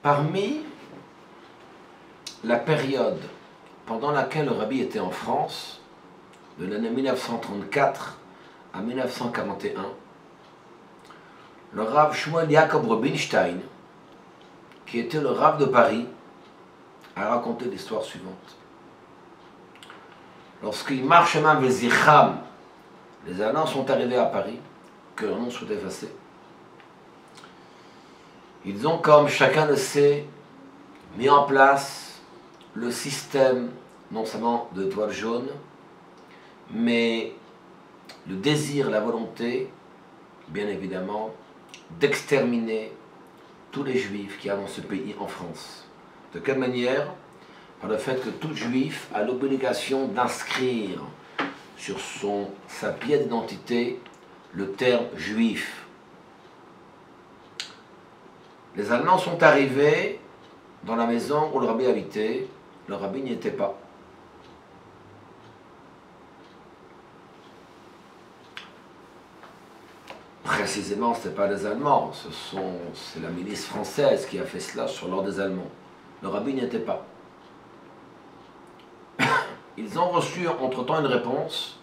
Parmi la période pendant laquelle le Rabbi était en France, de l'année 1934 à 1941, le Rav Shmuel Jacob Rubinstein, qui était le Rav de Paris, a raconté l'histoire suivante. Lorsqu'il marche même les Zicham, les Allemands sont arrivés à Paris, que leur nom soit effacé. Ils ont, comme chacun le sait, mis en place le système non seulement de toile jaune, mais le désir, la volonté, bien évidemment, d'exterminer tous les juifs qui avaient dans ce pays en France. De quelle manière? Par le fait que tout juif a l'obligation d'inscrire sur sa pièce d'identité le terme juif. Les Allemands sont arrivés dans la maison où le Rabbi habitait. Le Rabbi n'y était pas. Précisément, ce n'est pas les Allemands, c'est la milice française qui a fait cela sur l'ordre des Allemands. Le Rabbi n'y était pas. Ils ont reçu entre-temps une réponse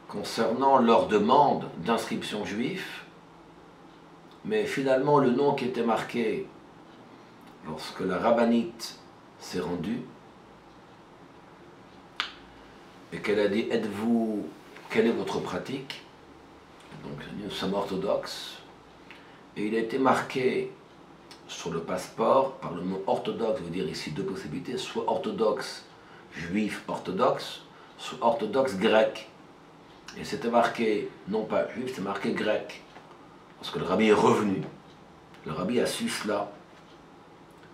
concernant leur demande d'inscription juif, mais finalement le nom qui était marqué lorsque la rabbinite s'est rendue et qu'elle a dit « Êtes-vous, quelle est votre pratique ?» Donc nous sommes orthodoxes, et il a été marqué sur le passeport par le mot orthodoxe, veut dire ici deux possibilités, soit orthodoxe juif orthodoxe, soit orthodoxe grec. Et c'était marqué, non pas juif, c'était marqué grec. Parce que le Rabbi est revenu, le Rabbi a su cela.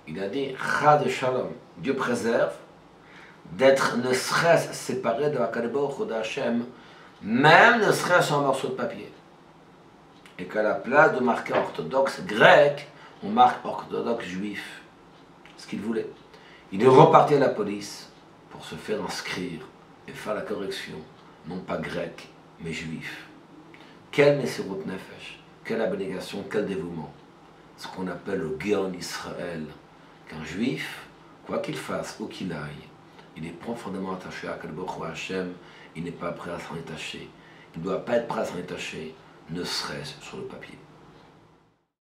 Il a dit, Chad Shalom, Dieu préserve d'être ne serait-ce séparé de HaKadosh Baruch Hu d'Hachem, même ne serait-ce un morceau de papier. Et qu'à la place de marquer orthodoxe grec, on marque orthodoxe juif. Ce qu'il voulait. Il est reparti à la police pour se faire inscrire et faire la correction, non pas grec, mais juif. Quel Messirut Nefesh, quelle abnégation, quel dévouement. Ce qu'on appelle le Géon Israël, qu'un juif, quoi qu'il fasse, où qu'il aille, il est profondément attaché à HaKadosh Baruch Hu Hashem, il n'est pas prêt à s'en détacher. Il ne doit pas être prêt à s'en détacher, ne serait-ce sur le papier.